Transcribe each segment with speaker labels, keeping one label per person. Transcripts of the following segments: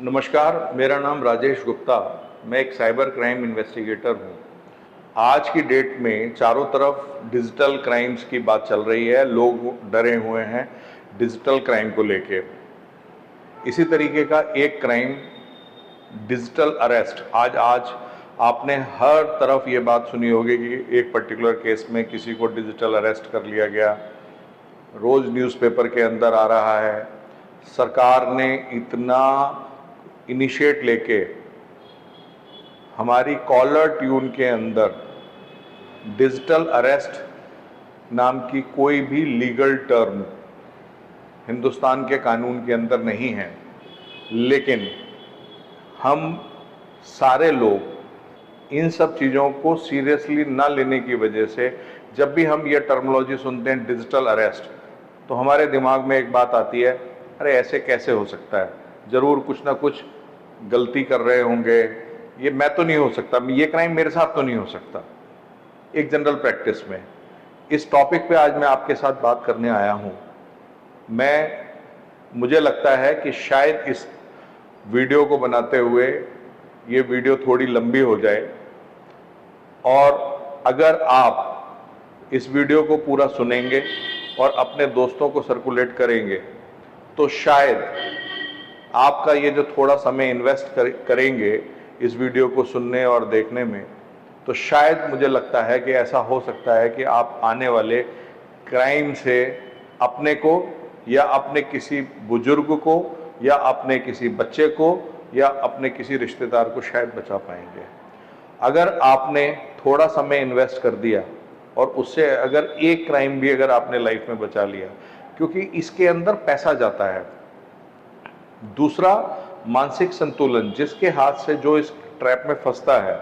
Speaker 1: नमस्कार, मेरा नाम राजेश गुप्ता। मैं एक साइबर क्राइम इन्वेस्टिगेटर हूँ। आज की डेट में चारों तरफ डिजिटल क्राइम्स की बात चल रही है। लोग डरे हुए हैं डिजिटल क्राइम को लेके। इसी तरीके का एक क्राइम डिजिटल अरेस्ट। आज आपने हर तरफ ये बात सुनी होगी कि एक पर्टिकुलर केस में किसी को डिजिटल अरेस्ट कर लिया गया। रोज न्यूज़पेपर के अंदर आ रहा है। सरकार ने इतना इनिशिएट लेके हमारी कॉलर ट्यून के अंदर डिजिटल अरेस्ट नाम की कोई भी लीगल टर्म हिंदुस्तान के कानून के अंदर नहीं है। लेकिन हम सारे लोग इन सब चीज़ों को सीरियसली ना लेने की वजह से जब भी हम ये टर्मिनोलॉजी सुनते हैं डिजिटल अरेस्ट, तो हमारे दिमाग में एक बात आती है, अरे ऐसे कैसे हो सकता है, ज़रूर कुछ ना कुछ गलती कर रहे होंगे, ये मैं तो नहीं हो सकता, ये क्राइम मेरे साथ तो नहीं हो सकता। एक जनरल प्रैक्टिस में इस टॉपिक पे आज मैं आपके साथ बात करने आया हूँ। मुझे लगता है कि शायद इस वीडियो को बनाते हुए ये वीडियो थोड़ी लंबी हो जाए, और अगर आप इस वीडियो को पूरा सुनेंगे और अपने दोस्तों को सर्कुलेट करेंगे तो शायद आपका ये जो थोड़ा समय इन्वेस्ट करेंगे इस वीडियो को सुनने और देखने में, तो शायद मुझे लगता है कि ऐसा हो सकता है कि आप आने वाले क्राइम से अपने को या अपने किसी बुजुर्ग को या अपने किसी बच्चे को या अपने किसी रिश्तेदार को शायद बचा पाएंगे। अगर आपने थोड़ा समय इन्वेस्ट कर दिया और उससे अगर एक क्राइम भी अगर आपने लाइफ में बचा लिया, क्योंकि इसके अंदर पैसा जाता है। दूसरा, मानसिक संतुलन, जिसके हाथ से जो इस ट्रैप में फंसता है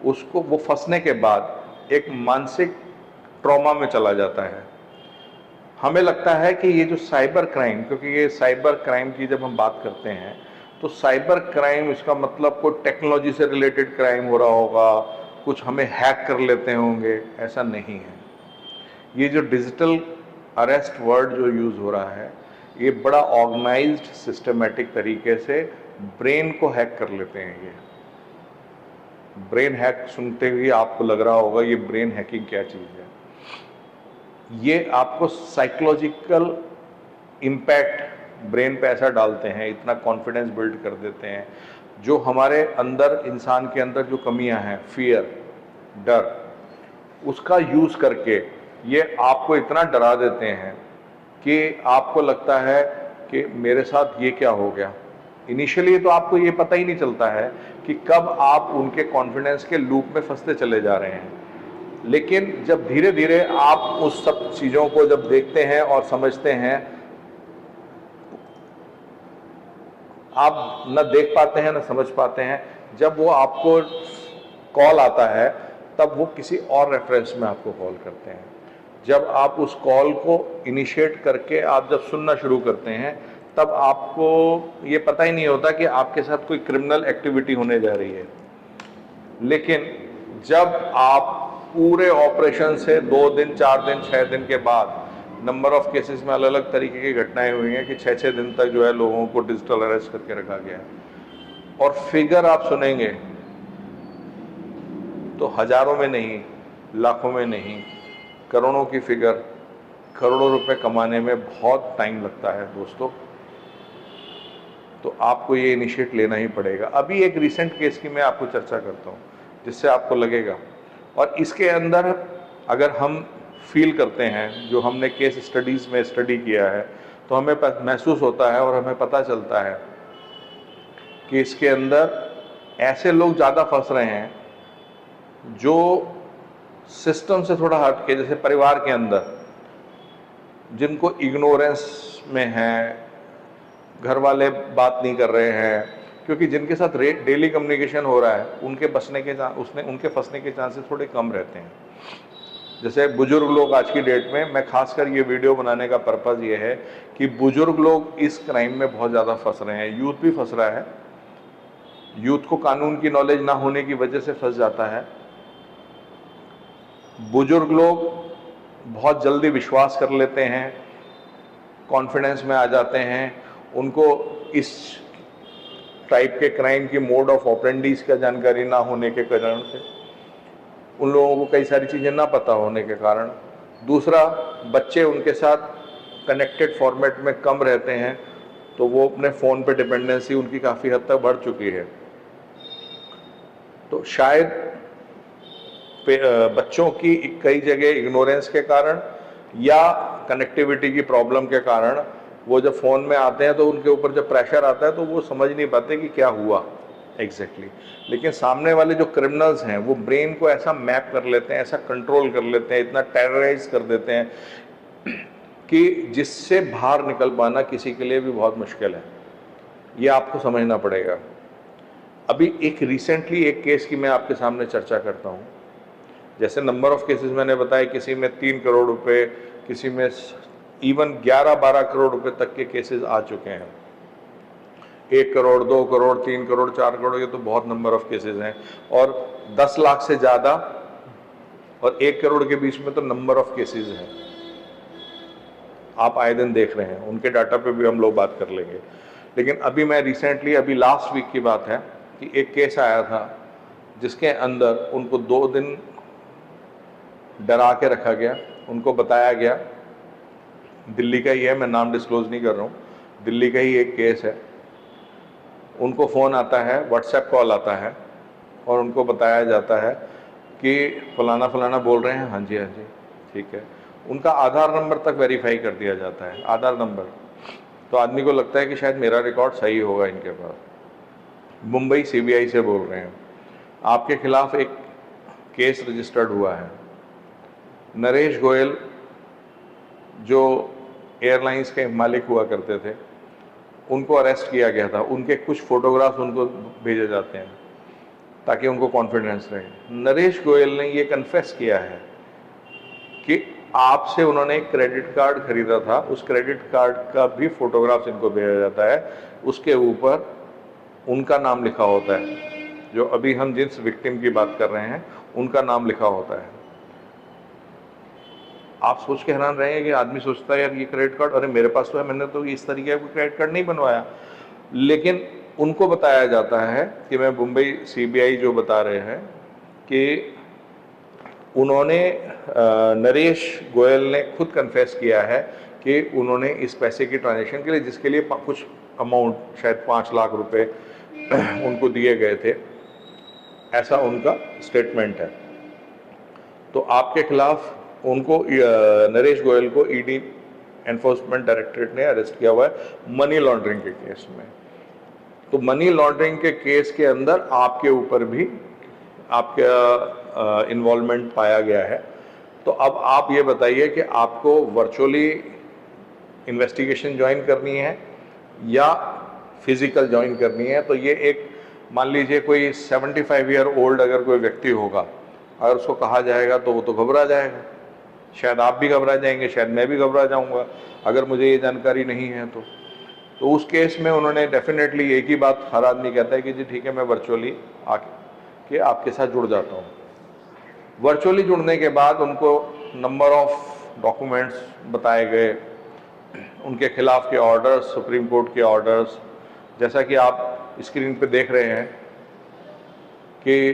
Speaker 1: उसको वो फंसने के बाद एक मानसिक ट्रॉमा में चला जाता है। हमें लगता है कि ये जो साइबर क्राइम, क्योंकि ये साइबर क्राइम की जब हम बात करते हैं तो साइबर क्राइम इसका मतलब कोई टेक्नोलॉजी से रिलेटेड क्राइम हो रहा होगा, कुछ हमें हैक कर लेते होंगे, ऐसा नहीं है। ये जो डिजिटल अरेस्ट वर्ड जो यूज़ हो रहा है, ये बड़ा ऑर्गेनाइज्ड सिस्टमेटिक तरीके से ब्रेन को हैक कर लेते हैं। ये ब्रेन हैक सुनते ही आपको लग रहा होगा ये ब्रेन हैकिंग क्या चीज़ है। ये आपको साइकोलॉजिकल इम्पैक्ट ब्रेन पे ऐसा डालते हैं, इतना कॉन्फिडेंस बिल्ड कर देते हैं, जो हमारे अंदर, इंसान के अंदर जो कमियां हैं, फियर, डर, उसका यूज़ करके ये आपको इतना डरा देते हैं कि आपको लगता है कि मेरे साथ ये क्या हो गया। इनिशियली तो आपको ये पता ही नहीं चलता है कि कब आप उनके कॉन्फिडेंस के लूप में फंसते चले जा रहे हैं। लेकिन जब धीरे धीरे आप उस सब चीज़ों को जब देखते हैं और समझते हैं, आप न देख पाते हैं न समझ पाते हैं। जब वो आपको कॉल आता है तब वो किसी और रेफरेंस में आपको कॉल करते हैं। जब आप उस कॉल को इनिशिएट करके आप जब सुनना शुरू करते हैं तब आपको ये पता ही नहीं होता कि आपके साथ कोई क्रिमिनल एक्टिविटी होने जा रही है। लेकिन जब आप पूरे ऑपरेशन से 2 दिन, 4 दिन, 6 दिन के बाद, नंबर ऑफ केसेस में अलग अलग तरीके की घटनाएं हुई हैं कि 6-6 दिन तक जो है लोगों को डिजिटल अरेस्ट करके रखा गया है, और फिगर आप सुनेंगे तो हजारों में नहीं, लाखों में नहीं, करोड़ों की फिगर, करोड़ों रुपए कमाने में बहुत टाइम लगता है दोस्तों। तो आपको ये इनिशिएट लेना ही पड़ेगा। अभी एक रिसेंट केस की मैं आपको चर्चा करता हूँ जिससे आपको लगेगा, और इसके अंदर अगर हम फील करते हैं, जो हमने केस स्टडीज़ में स्टडी किया है, तो हमें महसूस होता है और हमें पता चलता है कि इसके अंदर ऐसे लोग ज़्यादा फंस रहे हैं जो सिस्टम से थोड़ा हट के, जैसे परिवार के अंदर जिनको इग्नोरेंस में है, घर वाले बात नहीं कर रहे हैं, क्योंकि जिनके साथ डेली कम्युनिकेशन हो रहा है उनके उनके फंसने के चांसेस थोड़े कम रहते हैं। जैसे बुजुर्ग लोग आज की डेट में, मैं खासकर ये वीडियो बनाने का पर्पज़ ये है कि बुजुर्ग लोग इस क्राइम में बहुत ज़्यादा फंस रहे हैं। यूथ भी फंस रहा है, यूथ को कानून की नॉलेज ना होने की वजह से फंस जाता है। बुजुर्ग लोग बहुत जल्दी विश्वास कर लेते हैं, कॉन्फिडेंस में आ जाते हैं, उनको इस टाइप के क्राइम की मोड ऑफ ऑपरेंडीज का जानकारी ना होने के कारण से, उन लोगों को कई सारी चीज़ें ना पता होने के कारण। दूसरा, बच्चे उनके साथ कनेक्टेड फॉर्मेट में कम रहते हैं, तो वो अपने फ़ोन पे डिपेंडेंसी उनकी काफ़ी हद तक बढ़ चुकी है। तो शायद बच्चों की कई जगह इग्नोरेंस के कारण या कनेक्टिविटी की प्रॉब्लम के कारण वो जब फ़ोन में आते हैं तो उनके ऊपर जब प्रेशर आता है तो वो समझ नहीं पाते कि क्या हुआ एग्जैक्टली। लेकिन सामने वाले जो क्रिमिनल्स हैं वो ब्रेन को ऐसा मैप कर लेते हैं, ऐसा कंट्रोल कर लेते हैं, इतना टेरराइज कर देते हैं कि जिससे बाहर निकल पाना किसी के लिए भी बहुत मुश्किल है। ये आपको समझना पड़ेगा। अभी एक रिसेंटली एक केस की मैं आपके सामने चर्चा करता हूँ। जैसे नंबर ऑफ केसेस मैंने बताया, किसी में 3 करोड़ रुपए, किसी में इवन 11-12 करोड़ रुपए तक के केसेस आ चुके हैं। 1 करोड़, 2 करोड़, 3 करोड़, 4 करोड़, ये तो बहुत नंबर ऑफ केसेस हैं। और 10 लाख से ज़्यादा और 1 करोड़ के बीच में तो नंबर ऑफ केसेस हैं, आप आए दिन देख रहे हैं। उनके डाटा पे भी हम लोग बात कर लेंगे। लेकिन अभी मैं रिसेंटली, अभी लास्ट वीक की बात है कि एक केस आया था जिसके अंदर उनको 2 दिन डरा के रखा गया। उनको बताया गया, दिल्ली का ही है, मैं नाम डिस्क्लोज नहीं कर रहा हूँ, दिल्ली का ही एक केस है। उनको फ़ोन आता है, व्हाट्सएप कॉल आता है और उनको बताया जाता है कि फलाना फलाना बोल रहे हैं, हाँ जी हाँ जी ठीक है। उनका आधार नंबर तक वेरीफाई कर दिया जाता है, आधार नंबर। तो आदमी को लगता है कि शायद मेरा रिकॉर्ड सही होगा इनके पास। मुंबई सीबीआई से बोल रहे हैं, आपके खिलाफ एक केस रजिस्टर्ड हुआ है। नरेश गोयल जो एयरलाइंस के मालिक हुआ करते थे, उनको अरेस्ट किया गया था। उनके कुछ फोटोग्राफ्स उनको भेजे जाते हैं ताकि उनको कॉन्फिडेंस रहे। नरेश गोयल ने ये कन्फेस किया है कि आपसे उन्होंने एक क्रेडिट कार्ड खरीदा था, उस क्रेडिट कार्ड का भी फोटोग्राफ्स इनको भेजा जाता है। उसके ऊपर उनका नाम लिखा होता है, जो अभी हम जिस विक्टिम की बात कर रहे हैं उनका नाम लिखा होता है। आप सोच के हैरान रहेंगे कि आदमी सोचता है यार ये क्रेडिट कार्ड, अरे मेरे पास तो है, मैंने तो इस तरीके का क्रेडिट कार्ड नहीं बनवाया। लेकिन उनको बताया जाता है कि मैं मुंबई सीबीआई जो बता रहे हैं कि उन्होंने, नरेश गोयल ने खुद कन्फेस किया है कि उन्होंने इस पैसे की ट्रांजैक्शन के लिए, जिसके लिए कुछ अमाउंट शायद 5 लाख रुपए उनको दिए गए थे, ऐसा उनका स्टेटमेंट है। तो आपके खिलाफ उनको, नरेश गोयल को ईडी एनफोर्समेंट डायरेक्टरेट ने अरेस्ट किया हुआ है मनी लॉन्ड्रिंग के केस में। तो मनी लॉन्ड्रिंग के केस के अंदर आपके ऊपर भी आपका इन्वॉल्वमेंट पाया गया है। तो अब आप ये बताइए कि आपको वर्चुअली इन्वेस्टिगेशन ज्वाइन करनी है या फिजिकल ज्वाइन करनी है। तो ये एक, मान लीजिए कोई 75 ईयर ओल्ड अगर कोई व्यक्ति होगा, अगर उसको कहा जाएगा तो वो तो घबरा जाएगा। शायद आप भी घबरा जाएंगे, शायद मैं भी घबरा जाऊंगा अगर मुझे ये जानकारी नहीं है तो उस केस में उन्होंने डेफिनेटली एक ही बात हर आदमी कहता है कि जी ठीक है, मैं वर्चुअली आके आपके साथ जुड़ जाता हूँ। वर्चुअली जुड़ने के बाद उनको नंबर ऑफ डॉक्यूमेंट्स बताए गए, उनके खिलाफ के ऑर्डर्स, सुप्रीम कोर्ट के ऑर्डर्स, जैसा कि आप स्क्रीन पे देख रहे हैं कि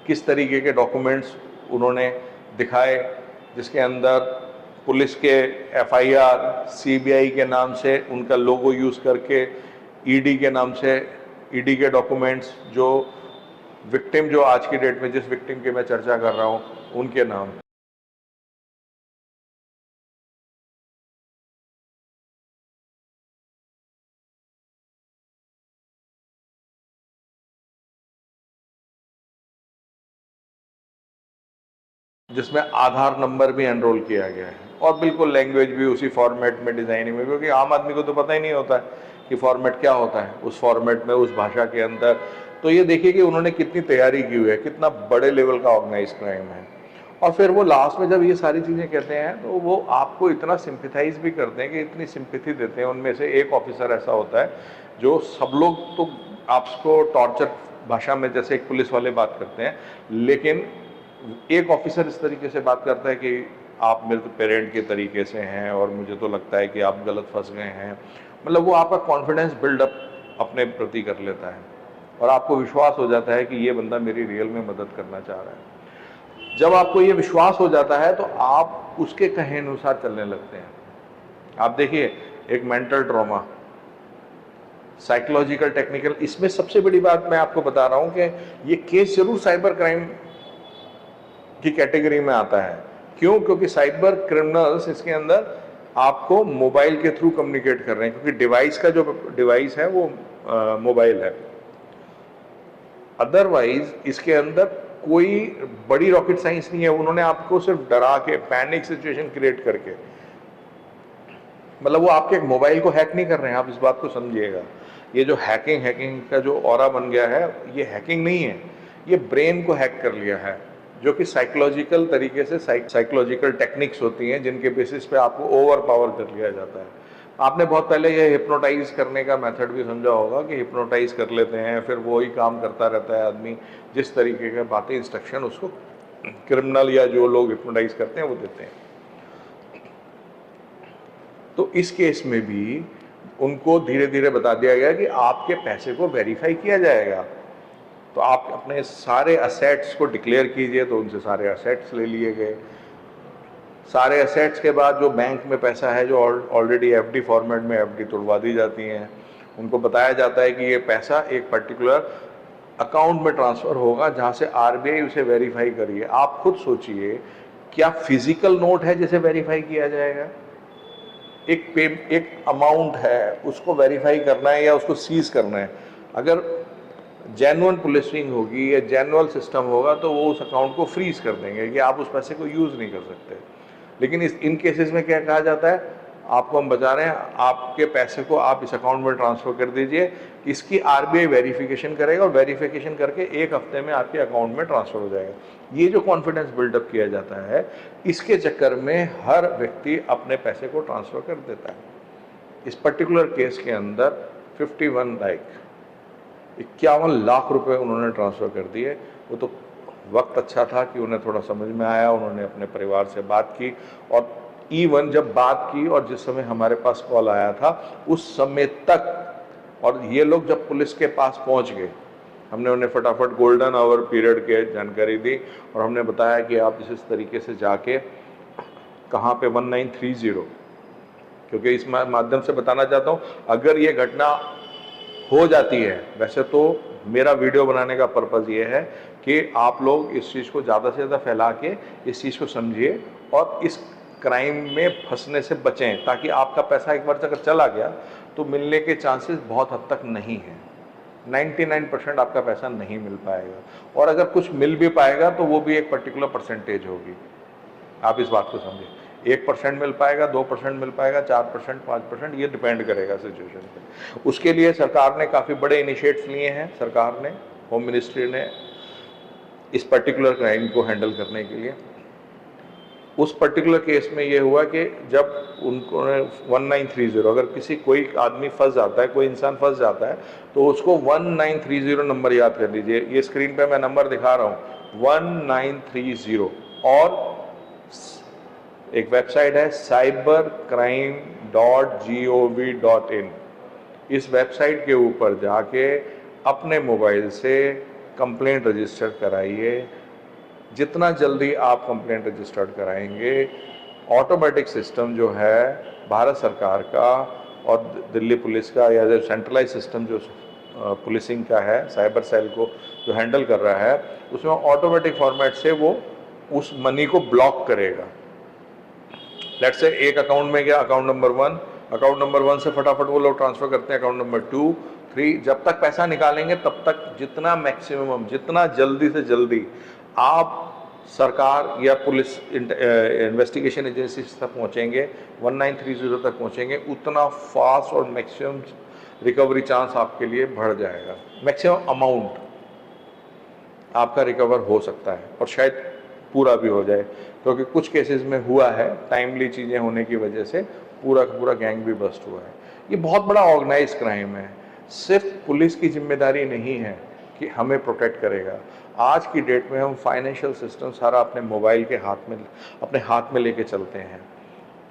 Speaker 1: किस तरीके के डॉक्यूमेंट्स उन्होंने दिखाए, जिसके अंदर पुलिस के एफआईआर, सीबीआई के नाम से उनका लोगो यूज़ करके, ईडी के नाम से ईडी के डॉक्यूमेंट्स, जो विक्टिम, जो आज की डेट में जिस विक्टिम की मैं चर्चा कर रहा हूँ उनके नाम। जिसमें आधार नंबर भी एनरोल किया गया है और बिल्कुल लैंग्वेज भी उसी फॉर्मेट में, डिज़ाइनिंग में, क्योंकि आम आदमी को तो पता ही नहीं होता है कि फॉर्मेट क्या होता है उस फॉर्मेट में, उस भाषा के अंदर। तो ये देखिए कि उन्होंने कितनी तैयारी की हुई है, कितना बड़े लेवल का ऑर्गेनाइज क्राइम है। और फिर वो लास्ट में जब ये सारी चीज़ें कहते हैं तो वो आपको इतना सिंपैथाइज भी करते हैं कि इतनी सिंपैथी देते हैं। उनमें से एक ऑफिसर ऐसा होता है जो, सब लोग तो आपको टॉर्चर भाषा में जैसे एक पुलिस वाले बात करते हैं, लेकिन एक ऑफिसर इस तरीके से बात करता है कि आप मेरे तो पेरेंट के तरीके से हैं और मुझे तो लगता है कि आप गलत फंस गए हैं। मतलब वो आपका कॉन्फिडेंस बिल्डअप अपने प्रति कर लेता है और आपको विश्वास हो जाता है कि ये बंदा मेरी रियल में मदद करना चाह रहा है। जब आपको ये विश्वास हो जाता है तो आप उसके कहे अनुसार चलने लगते हैं। आप देखिए, एक मेंटल ट्रॉमा, साइकोलॉजिकल, टेक्निकल, इसमें सबसे बड़ी बात मैं आपको बता रहा हूं कि ये केस जरूर साइबर क्राइम की कैटेगरी में आता है। क्यों? क्योंकि साइबर क्रिमिनल्स इसके अंदर आपको मोबाइल के थ्रू कम्युनिकेट कर रहे हैं, क्योंकि डिवाइस का जो डिवाइस है वो मोबाइल है। अदरवाइज इसके अंदर कोई बड़ी रॉकेट साइंस नहीं है। उन्होंने आपको सिर्फ डरा के, पैनिक सिचुएशन क्रिएट करके, मतलब वो आपके मोबाइल को हैक नहीं कर रहे हैं, आप इस बात को समझिएगा। ये जो हैकिंग का जो ऑरा बन गया है, ये हैकिंग नहीं है, ये ब्रेन को हैक कर लिया है, जो कि साइकोलॉजिकल तरीके से साइकोलॉजिकल टेक्निक्स होती हैं जिनके बेसिस पे आपको ओवर पावर कर लिया जाता है। आपने बहुत पहले ये हिप्नोटाइज करने का मेथड भी समझा होगा कि हिप्नोटाइज कर लेते हैं, फिर वो ही काम करता रहता है आदमी, जिस तरीके के बातें इंस्ट्रक्शन उसको क्रिमिनल या जो लोग हिप्नोटाइज करते हैं वो देते हैं। तो इस केस में भी उनको धीरे धीरे बता दिया गया कि आपके पैसे को वेरीफाई किया जाएगा, तो आप अपने सारे असेट्स को डिक्लेयर कीजिए। तो उनसे सारे असेट्स ले लिए गए। सारे असेट्स के बाद जो बैंक में पैसा है, जो ऑलरेडी एफडी फॉर्मेट में एफडी तुड़वा दी जाती हैं, उनको बताया जाता है कि ये पैसा एक पर्टिकुलर अकाउंट में ट्रांसफ़र होगा जहाँ से आरबीआई उसे वेरीफाई करिए। आप खुद सोचिए, क्या फिजिकल नोट है जिसे वेरीफाई किया जाएगा? एक अमाउंट है, उसको वेरीफाई करना है या उसको सीज करना है। अगर जेन्युइन पुलिसिंग होगी या जेन्युइन सिस्टम होगा तो वो उस अकाउंट को फ्रीज कर देंगे कि आप उस पैसे को यूज़ नहीं कर सकते। लेकिन इन केसेस में क्या कहा जाता है, आपको हम बता रहे हैं, आपके पैसे को आप इस अकाउंट में ट्रांसफ़र कर दीजिए, इसकी आरबीआई वेरिफिकेशन करेगा और वेरिफिकेशन करके 1 हफ्ते में आपके अकाउंट में ट्रांसफ़र हो जाएगा। ये जो कॉन्फिडेंस बिल्डअप किया जाता है, इसके चक्कर में हर व्यक्ति अपने पैसे को ट्रांसफ़र कर देता है। इस पर्टिकुलर केस के अंदर 51 लाख रुपए उन्होंने ट्रांसफ़र कर दिए। वो तो वक्त अच्छा था कि उन्हें थोड़ा समझ में आया, उन्होंने अपने परिवार से बात की, और इवन जब बात की और जिस समय हमारे पास कॉल आया था उस समय तक, और ये लोग जब पुलिस के पास पहुंच गए, हमने उन्हें फटाफट गोल्डन आवर पीरियड के जानकारी दी और हमने बताया कि आप इस तरीके से जाके कहाँ पे 1930, क्योंकि इस माध्यम से बताना चाहता हूँ, अगर ये घटना हो जाती है, वैसे तो मेरा वीडियो बनाने का पर्पज़ ये है कि आप लोग इस चीज़ को ज़्यादा से ज़्यादा फैला के इस चीज़ को समझिए और इस क्राइम में फंसने से बचें, ताकि आपका पैसा एक बार अगर चला गया तो मिलने के चांसेस बहुत हद तक नहीं हैं। 99% आपका पैसा नहीं मिल पाएगा, और अगर कुछ मिल भी पाएगा तो वो भी एक पर्टिकुलर परसेंटेज होगी। आप इस बात को समझिए, 1% मिल पाएगा, 2% मिल पाएगा, 4%, 5%, ये डिपेंड करेगा सिचुएशन पे। उसके लिए सरकार ने काफ़ी बड़े इनिशिएटिव्स लिए हैं। सरकार ने, होम मिनिस्ट्री ने, इस पर्टिकुलर क्राइम को हैंडल करने के लिए। उस पर्टिकुलर केस में ये हुआ कि जब उनको 1930, अगर कोई आदमी फंस जाता है, कोई इंसान फंस जाता है, तो उसको 1930 नंबर याद कर लीजिए। ये स्क्रीन पे मैं नंबर दिखा रहा हूँ, 1930, और एक वेबसाइट है cybercrime.gov.in। इस वेबसाइट के ऊपर जाके अपने मोबाइल से कंप्लेंट रजिस्टर कराइए। जितना जल्दी आप कंप्लेंट रजिस्टर्ड कराएंगे, ऑटोमेटिक सिस्टम जो है भारत सरकार का और दिल्ली पुलिस का, या जो सेंट्रलाइज सिस्टम जो पुलिसिंग का है, साइबर सेल को जो हैंडल कर रहा है, उसमें ऑटोमेटिक फॉर्मेट से वो उस मनी को ब्लॉक करेगा। लेट्स से एक अकाउंट में गया, अकाउंट नंबर 1, अकाउंट नंबर 1 से फटाफट वो लोग ट्रांसफ़र करते हैं अकाउंट नंबर 2, 3। जब तक पैसा निकालेंगे तब तक जितना मैक्सिमम, जितना जल्दी से जल्दी आप सरकार या पुलिस इन्वेस्टिगेशन एजेंसी तक पहुंचेंगे, 1930 तक पहुंचेंगे, उतना फास्ट और मैक्सिमम रिकवरी चांस आपके लिए बढ़ जाएगा। मैक्सिमम अमाउंट आपका रिकवर हो सकता है और शायद पूरा भी हो जाए, क्योंकि कुछ केसेस में हुआ है, टाइमली चीज़ें होने की वजह से पूरा का पूरा गैंग भी बस्ट हुआ है। ये बहुत बड़ा ऑर्गेनाइज क्राइम है। सिर्फ पुलिस की जिम्मेदारी नहीं है कि हमें प्रोटेक्ट करेगा। आज की डेट में हम फाइनेंशियल सिस्टम सारा अपने मोबाइल के अपने हाथ में लेके चलते हैं,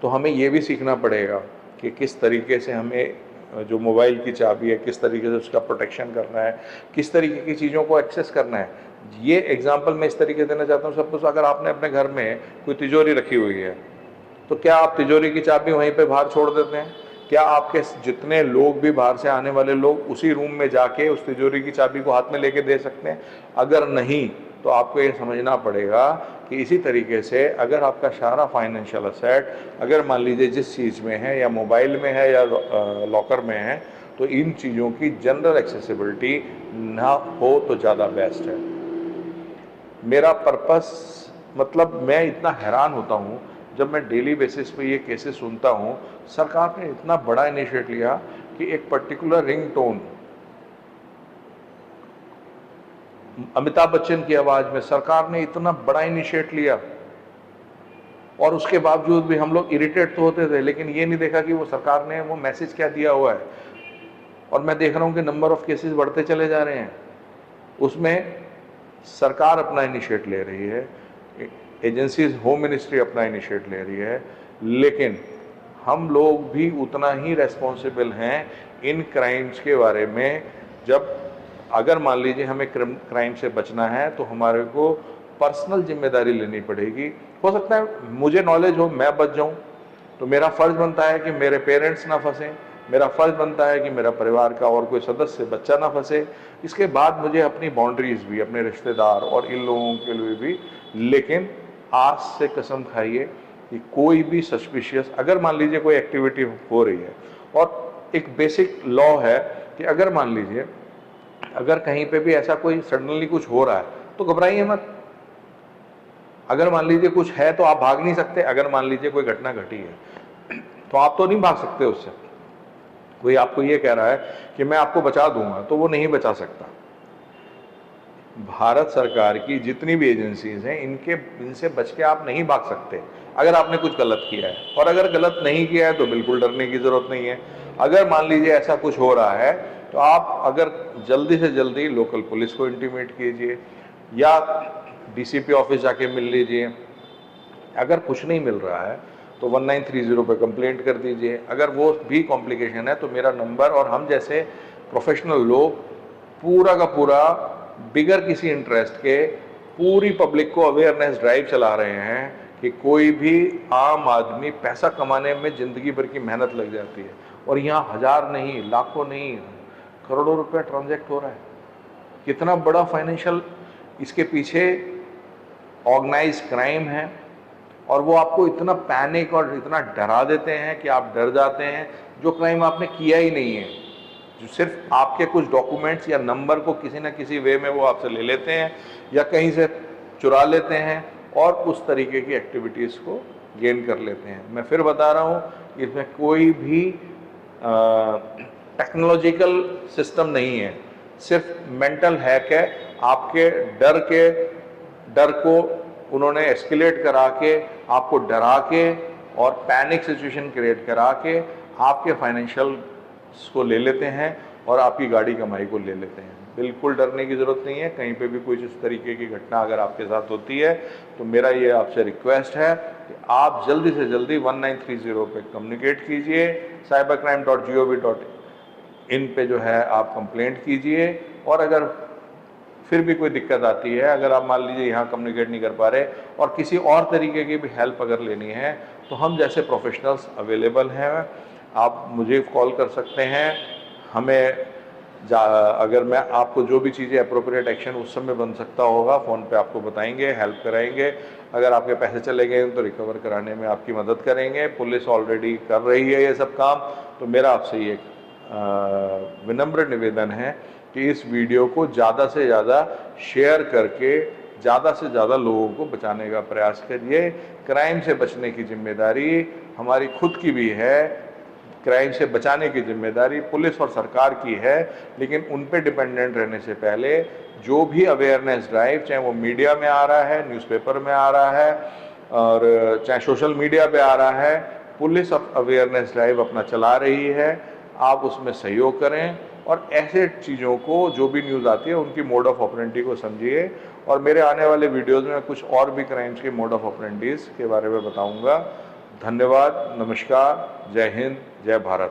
Speaker 1: तो हमें ये भी सीखना पड़ेगा कि किस तरीके से हमें जो मोबाइल की चाबी है, किस तरीके से उसका प्रोटेक्शन करना है, किस तरीके की चीज़ों को एक्सेस करना है। ये एग्जाम्पल मैं इस तरीके देना चाहता हूँ। सपोज अगर आपने अपने घर में कोई तिजोरी रखी हुई है, तो क्या आप तिजोरी की चाबी वहीं पे बाहर छोड़ देते हैं? क्या आपके जितने लोग भी बाहर से आने वाले लोग उसी रूम में जाके उस तिजोरी की चाबी को हाथ में लेके दे सकते हैं? अगर नहीं, तो आपको ये समझना पड़ेगा कि इसी तरीके से अगर आपका सारा फाइनेंशियल असेट अगर मान लीजिए जिस चीज़ में है, या मोबाइल में है या लॉकर में है, तो इन चीज़ों की जनरल एक्सेसिबिलिटी ना हो तो ज़्यादा बेस्ट है। मेरा पर्पस, मतलब मैं इतना हैरान होता हूँ जब मैं डेली बेसिस पे ये केसेस सुनता हूँ। सरकार ने इतना बड़ा इनिशिएटिव लिया कि एक पर्टिकुलर रिंगटोन अमिताभ बच्चन की आवाज़ में सरकार ने इतना बड़ा इनिशिएटिव लिया, और उसके बावजूद भी हम लोग इरिटेट तो होते थे, लेकिन ये नहीं देखा कि वो सरकार ने वो मैसेज क्या दिया हुआ है। और मैं देख रहा हूँ कि नंबर ऑफ केसेस बढ़ते चले जा रहे हैं। उसमें सरकार अपना इनिशिएटिव ले रही है, एजेंसीज, होम मिनिस्ट्री अपना इनिशिएटिव ले रही है, लेकिन हम लोग भी उतना ही रेस्पॉन्सिबल हैं इन क्राइम्स के बारे में। जब अगर मान लीजिए हमें क्राइम से बचना है, तो हमारे को पर्सनल जिम्मेदारी लेनी पड़ेगी। हो सकता है मुझे नॉलेज हो, मैं बच जाऊं, तो मेरा फर्ज बनता है कि मेरे पेरेंट्स ना फंसें, मेरा फर्ज बनता है कि मेरा परिवार का और कोई सदस्य, बच्चा ना फंसे। इसके बाद मुझे अपनी बाउंड्रीज भी, अपने रिश्तेदार और इन लोगों के लिए भी। लेकिन आज से कसम खाइए कि कोई भी सस्पिशियस, अगर मान लीजिए कोई एक्टिविटी हो रही है, और एक बेसिक लॉ है कि अगर मान लीजिए अगर कहीं पे भी ऐसा कोई सडनली कुछ हो रहा है, तो घबराइए मत। अगर मान लीजिए कुछ है तो आप भाग नहीं सकते। अगर मान लीजिए कोई घटना घटी है तो आप तो नहीं भाग सकते उससे। कोई आपको ये कह रहा है कि मैं आपको बचा दूंगा, तो वो नहीं बचा सकता। भारत सरकार की जितनी भी एजेंसीज हैं, इनसे बच के आप नहीं भाग सकते अगर आपने कुछ गलत किया है। और अगर गलत नहीं किया है तो बिल्कुल डरने की जरूरत नहीं है। अगर मान लीजिए ऐसा कुछ हो रहा है, तो आप अगर जल्दी से जल्दी लोकल पुलिस को इंटीमेट कीजिए, या डीसीपी ऑफिस जाके मिल लीजिए। अगर कुछ नहीं मिल रहा है तो 1930 पे कंप्लेंट कर दीजिए। अगर वो भी कॉम्प्लिकेशन है तो मेरा नंबर, और हम जैसे प्रोफेशनल लोग पूरा का पूरा बिगर किसी इंटरेस्ट के पूरी पब्लिक को अवेयरनेस ड्राइव चला रहे हैं कि कोई भी आम आदमी, पैसा कमाने में ज़िंदगी भर की मेहनत लग जाती है, और यहाँ हज़ार नहीं, लाखों नहीं, करोड़ों रुपए ट्रांजैक्ट हो रहा है। कितना बड़ा फाइनेंशियल इसके पीछे ऑर्गेनाइज क्राइम है, और वो आपको इतना पैनिक और इतना डरा देते हैं कि आप डर जाते हैं, जो क्राइम आपने किया ही नहीं है। जो सिर्फ आपके कुछ डॉक्यूमेंट्स या नंबर को किसी न किसी वे में वो आपसे ले लेते हैं, या कहीं से चुरा लेते हैं, और उस तरीके की एक्टिविटीज़ को गेन कर लेते हैं। मैं फिर बता रहा हूँ, इसमें कोई भी टेक्नोलॉजिकल सिस्टम नहीं है, सिर्फ मेंटल हैक है। आपके डर को उन्होंने एस्केलेट करा के, आपको डरा के और पैनिक सिचुएशन क्रिएट करा के आपके फाइनेंशियल को ले लेते हैं, और आपकी गाड़ी कमाई को ले लेते हैं। बिल्कुल डरने की ज़रूरत नहीं है। कहीं पे भी कोई इस तरीके की घटना अगर आपके साथ होती है, तो मेरा ये आपसे रिक्वेस्ट है कि आप जल्दी से जल्दी 1930 पे कम्युनिकेट कीजिए। cybercrime.gov.in पे जो है आप कंप्लेंट कीजिए। और अगर फिर भी कोई दिक्कत आती है, अगर आप मान लीजिए यहाँ कम्युनिकेट नहीं कर पा रहे और किसी और तरीके की भी हेल्प अगर लेनी है, तो हम जैसे प्रोफेशनल्स अवेलेबल हैं। आप मुझे कॉल कर सकते हैं। हमें अगर मैं आपको जो भी चीज़ें अप्रोप्रिएट एक्शन उस समय बन सकता होगा, फ़ोन पे आपको बताएंगे, हेल्प कराएंगे। अगर आपके पैसे चले गए तो रिकवर कराने में आपकी मदद करेंगे। पुलिस ऑलरेडी कर रही है ये सब काम। तो मेरा आपसे ये विनम्र निवेदन है कि इस वीडियो को ज़्यादा से ज़्यादा शेयर करके ज़्यादा से ज़्यादा लोगों को बचाने का प्रयास करिए। क्राइम से बचने की जिम्मेदारी हमारी खुद की भी है, क्राइम से बचाने की जिम्मेदारी पुलिस और सरकार की है। लेकिन उन पे डिपेंडेंट रहने से पहले जो भी अवेयरनेस ड्राइव, चाहे वो मीडिया में आ रहा है, न्यूज़पेपर में आ रहा है, और चाहे सोशल मीडिया पे आ रहा है, पुलिस अवेयरनेस ड्राइव अपना चला रही है। आप उसमें सहयोग करें, और ऐसे चीज़ों को, जो भी न्यूज़ आती है उनकी मोड ऑफ ऑपरेंडी को समझिए। और मेरे आने वाले वीडियोज़ में कुछ और भी क्राइम्स के मोड ऑफ ऑपरेंडीज़ के बारे में बताऊँगा। धन्यवाद, नमस्कार, जय हिंद, जय भारत।